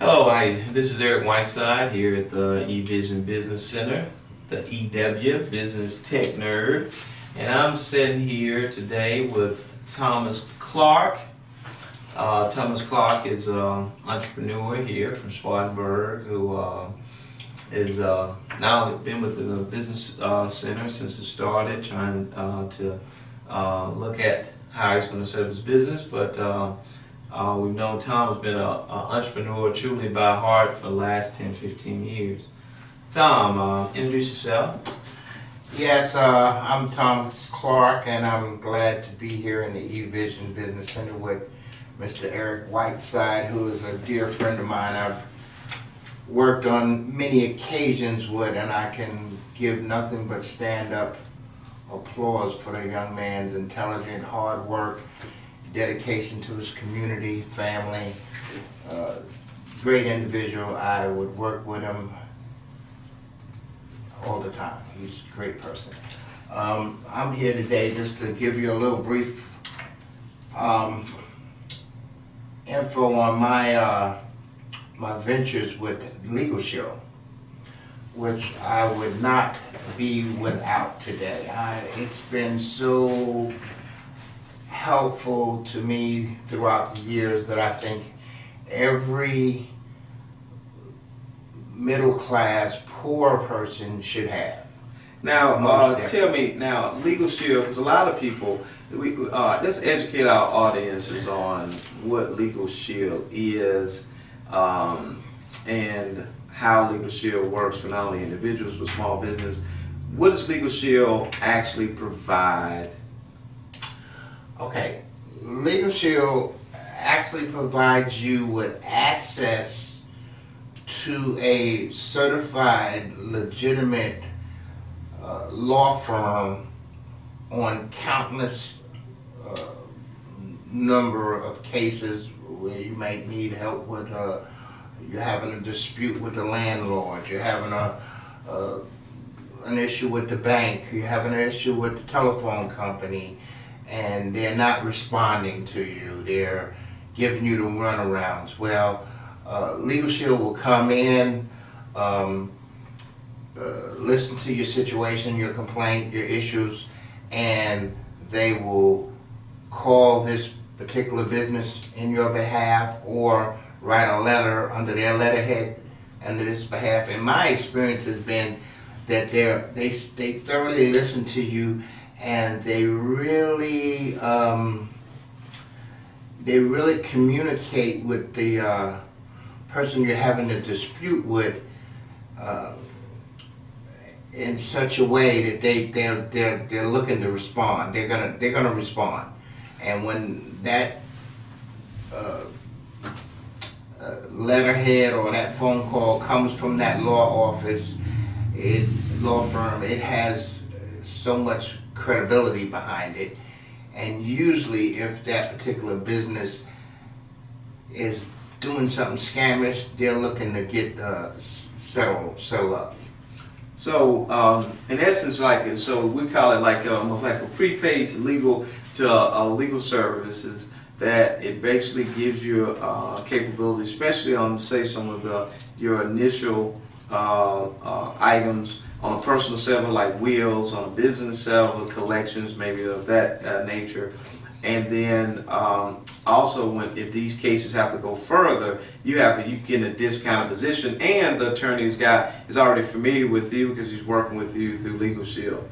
Hello, this is Eric Whiteside here at the eVision Business Center, the EW Business Tech Nerd, and I'm sitting here today with Thomas Clark. Thomas Clark is an entrepreneur here from Spartanburg who is now been with the Business Center since it started, trying to look at how he's going to set up his business, but we've known Tom has been an entrepreneur truly by heart for the last 10-15 years. Tom, introduce yourself. Yes, I'm Thomas Clark, and I'm glad to be here in the eVision Business Center with Mr. Eric Whiteside, who is a dear friend of mine. I've worked on many occasions with, and I can give nothing but stand-up applause for the young man's intelligent, hard work, dedication to his community, family. Great individual. I would work with him all the time. He's a great person. I'm here today just to give you a little brief info on my ventures with Legal Shield, which I would not be without today. It's been so helpful to me throughout the years that I think every middle class poor person should have. Now, tell me now, Legal Shield, because a lot of people, let's educate our audiences on what Legal Shield is and how Legal Shield works for not only individuals but small business. What does Legal Shield actually provide? Okay, Legal Shield actually provides you with access to a certified, legitimate law firm on countless number of cases where you might need help with you're having a dispute with the landlord, you're having an issue with the bank, you're having an issue with the telephone company, and they're not responding to you. They're giving you the runarounds. Well, Legal Shield will come in, listen to your situation, your complaint, your issues, and they will call this particular business in your behalf or write a letter under their letterhead under this behalf. And my experience has been that they thoroughly listen to you, and they really communicate with the person you're having a dispute with in such a way that they're looking to respond. They're gonna respond, and when that letterhead or that phone call comes from that law firm, it has so much credibility behind it. And usually if that particular business is doing something scamish, they're looking to get settle up. So, in essence, so we call it like a prepaid legal legal services, that it basically gives you capability, especially on, say, some of your initial items on a personal level, like wills, on a business level, collections, maybe of that nature. And then also, if these cases have to go further, you get in a discounted position, and the attorney is already familiar with you because he's working with you through Legal Shield,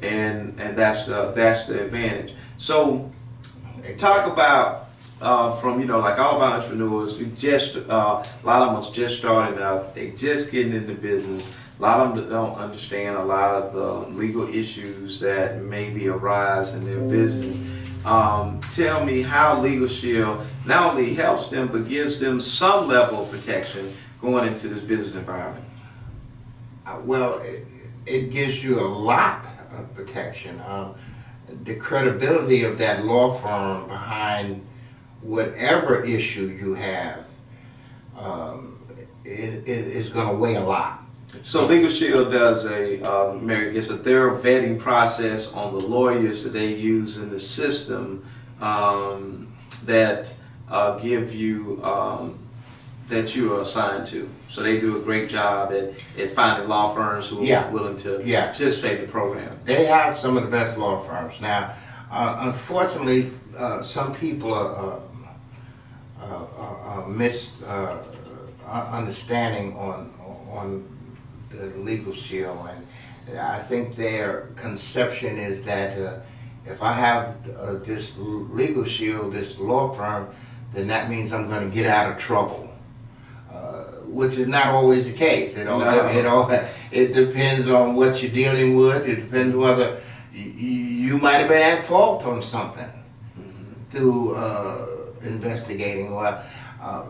and that's the advantage. So, talk about from like all of our entrepreneurs, a lot of them are just starting out, they just getting into business. A lot of them don't understand a lot of the legal issues that maybe arise in their business. Tell me how Legal Shield not only helps them but gives them some level of protection going into this business environment. Well, it gives you a lot of protection. The credibility of that law firm behind whatever issue you have is going to weigh a lot. So Legal Shield does it's a thorough vetting process on the lawyers that they use in the system that give you that you are assigned to. So they do a great job at finding law firms who are Yeah. willing to Yeah. participate in the program. They have some of the best law firms. Now, unfortunately, some people are understanding on the Legal Shield, and I think their conception is that if I have this Legal Shield, this law firm, then that means I'm going to get out of trouble. Which is not always the case. It depends on what you're dealing with. It depends whether you might have been at fault on something through investigating. Well,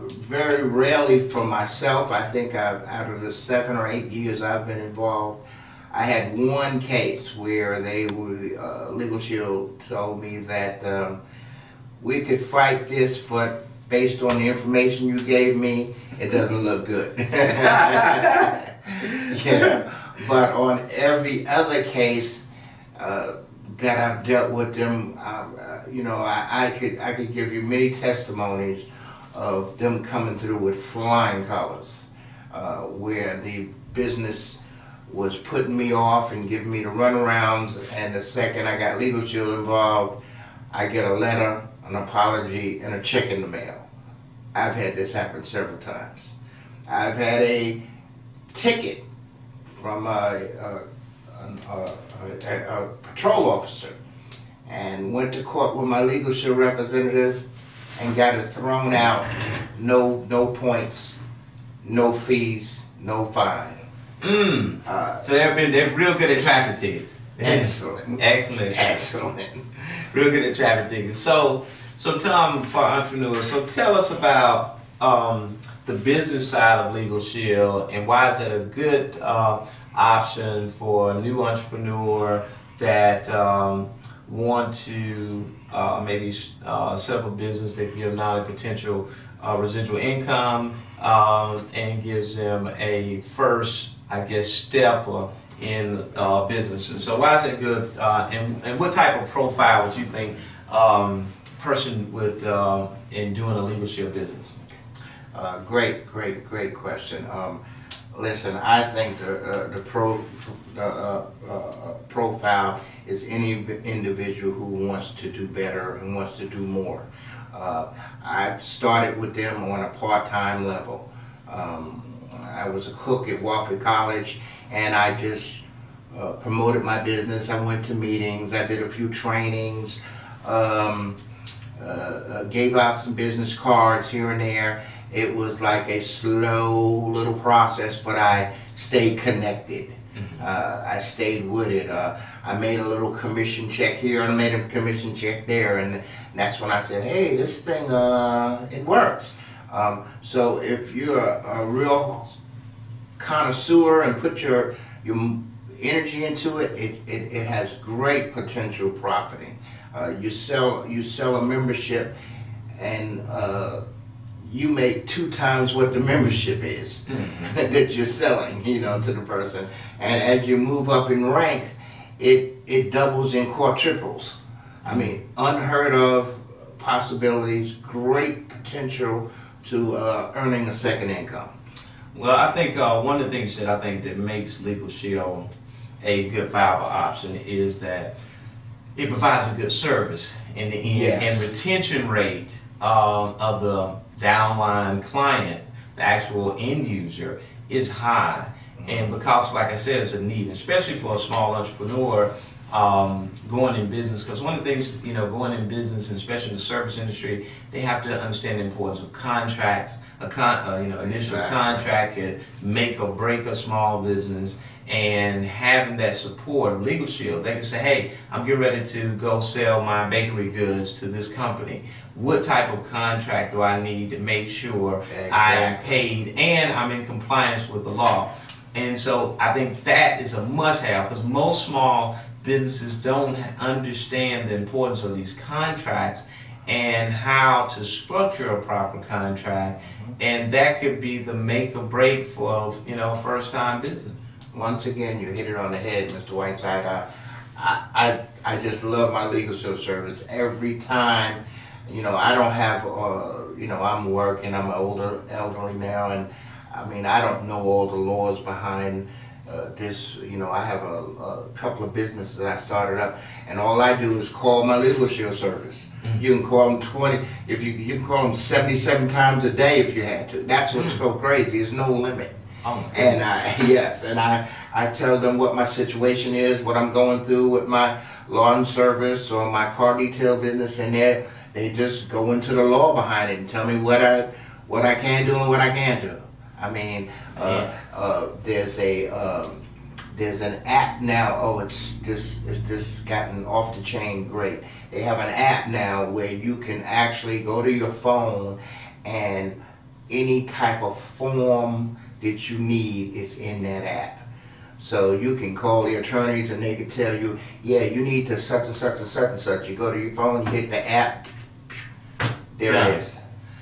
very rarely for myself. I think out of the 7 or 8 years I've been involved, I had one case where Legal Shield told me that we could fight this, but based on the information you gave me, it doesn't look good. Yeah. But on every other case that I've dealt with them, I could give you many testimonies of them coming through with flying colors, where the business was putting me off and giving me the runarounds, and the second I got Legal Shield involved, I get a letter, an apology, and a check in the mail. I've had this happen several times. I've had a ticket from a patrol officer and went to court with my Legal Shield representative and got it thrown out. No points, no fees, no fine. So they're real good at traffic tickets. Excellent. Excellent. Excellent. Real good at traffic tickets. So Tom, for entrepreneurs, so tell us about the business side of Legal Shield and why is that a good option for a new entrepreneur that want to maybe set up a business that gives them not a potential residual income and gives them a first, I guess, step in business. And so why is that good? And what type of profile would you think person would in doing a Legal Shield business? Great question. Listen, I think the profile is any individual who wants to do better and wants to do more. I started with them on a part-time level. I was a cook at Wofford College, and I just promoted my business. I went to meetings, I did a few trainings, gave out some business cards here and there. It was like a slow little process, but I stayed connected. I stayed with it. I made a little commission check here and I made a commission check there, and that's when I said, hey, this thing, it works. So if you're a real connoisseur and put your energy into it, it has great potential profiting. You sell a membership, and you make 2 times what the membership is that you're selling, to the person. And as you move up in ranks, it doubles and quadruples. I mean, unheard of possibilities, great potential to earning a second income. Well, I think one of the things that makes Legal Shield a good viable option is that it provides a good service in the end, Yes. and retention rate of the downline client, the actual end user, is high. And because, like I said, it's a need, especially for a small entrepreneur going in business. Because one of the things, going in business, and especially in the service industry, they have to understand the importance of contracts. Initial Exactly. contract can make or break a small business. And having that support of Legal Shield, they can say, hey, I'm getting ready to go sell my bakery goods to this company. What type of contract do I need to make sure I am Exactly. paid and I'm in compliance with the law? And so I think that is a must-have, because most small businesses don't understand the importance of these contracts and how to structure a proper contract, and that could be the make or break for first-time business. Once again, you hit it on the head, Mr. Whiteside. I just love my Legal Shield service. Every time, You know, I don't have, you know, I'm working, I'm elderly now, and I mean, I don't know all the laws behind this. You know, I have a couple of businesses that I started up, and all I do is call my Legal Shield service. You can call them 20, if you can call them 77 times a day if you had to. That's what's so crazy, there's no limit. Oh, And yes, and I tell them what my situation is, what I'm going through with my lawn service or my car detail business, and they just go into the law behind it and tell me what I can do and what I can't do. I mean, there's an app now. Oh, it's just gotten off the chain great. They have an app now where you can actually go to your phone, and any type of form that you need is in that app. So you can call the attorneys and they can tell you, yeah, you need to such and such and such and such. You go to your phone, you hit the app, there Yeah. it is.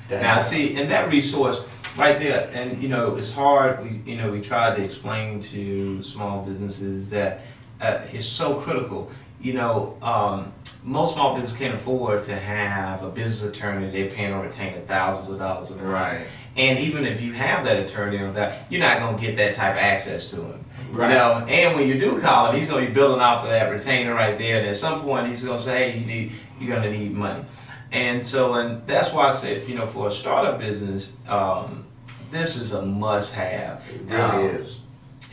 Done. Now, see, and that resource right there, and you know, it's hard. We try to explain to small businesses that it's so critical. You know, most small businesses can't afford to have a business attorney. They're paying a retainer thousands of dollars a month. Right. And even if you have that attorney or that, you're not going to get that type of access to him. Right. You know, and when you do call him, he's going to be building off of that retainer right there. And at some point, he's going to say, hey, you're going to need money. And so, and that's why I said, you know, for a startup business, this is a must-have. It really is.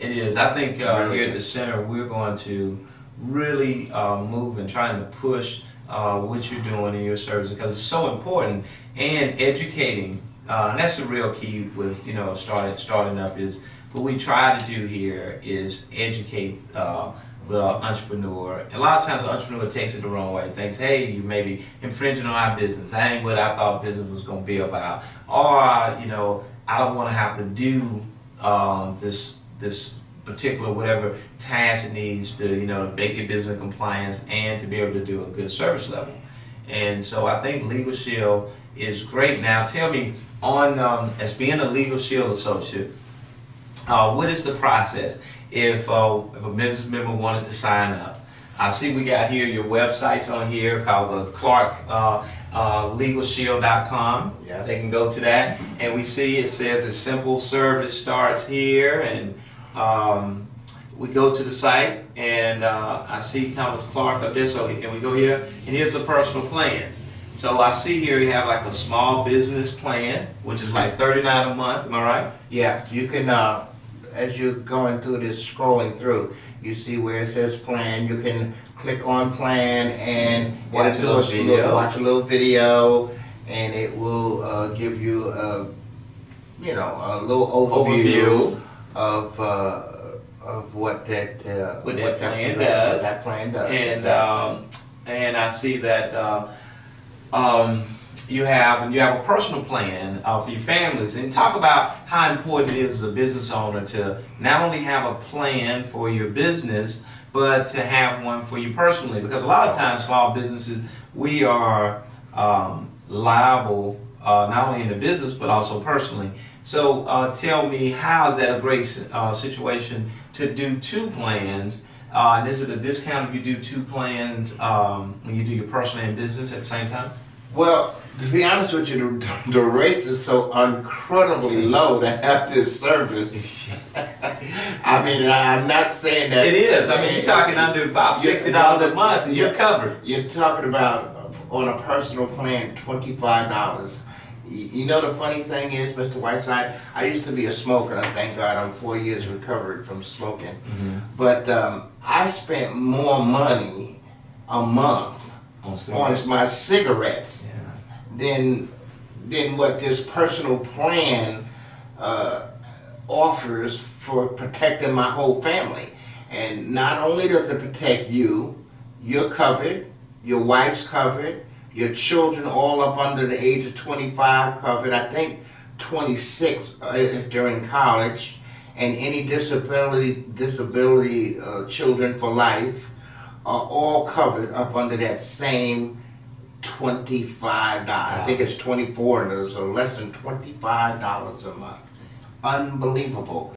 It is. I think Really here at the is. center, we're going to really move and trying to push what you're doing in your service because it's so important, and educating. And that's the real key with, you know, starting up is what we try to do here is educate the entrepreneur. A lot of times the entrepreneur takes it the wrong way. Thinks, hey, you may be infringing on our business. That ain't what I thought business was going to be about. Or, you know, I don't want to have to do this particular whatever task it needs to, you know, make your business compliance and to be able to do a good service level. And so I think Legal Shield is great. Now tell me, on as being a Legal Shield associate, what is the process if a business member wanted to sign up? I see we got here your websites on here called the ClarkLegalShield.com. Yes. They can go to that, and we see it says a simple service starts here, and we go to the site, and I see Thomas Clark up there, so and we go here, and here's the personal plans. So I see here you have like a small business plan, which is like $39 a month, am I right? Yeah, you can, as you're going through this, scrolling through, you see where it says plan, you can click on plan and Watch it'll a do little video. watch a little video, and it will give you a, you know, a little overview of what that plan does. What that plan does. And I see that you have a personal plan for your families, and talk about how important it is as a business owner to not only have a plan for your business, but to have one for you personally, because a lot of times small businesses, we are liable not only in the business but also personally. So tell me, how is that a great situation to do two plans? And is it a discount if you do two plans when you do your personal and business at the same time? Well, to be honest with you, the rates are so incredibly low to have this service. I mean, I'm not saying that It is. I mean, you're talking under about $60 a month, and you're covered. You're talking about on a personal plan, $25. You know, the funny thing is, Mr. Whiteside, I used to be a smoker. Thank God I'm 4 years recovered from smoking. Mm-hmm. But I spent more money a month on my cigarettes than what this personal plan offers for protecting my whole family. And not only does it protect you, you're covered, your wife's covered, your children all up under the age of 25 covered, I think 26 if they're in college, and any disability children for life are all covered up under that same $25. I think it's $24, so less than $25 a month. Unbelievable.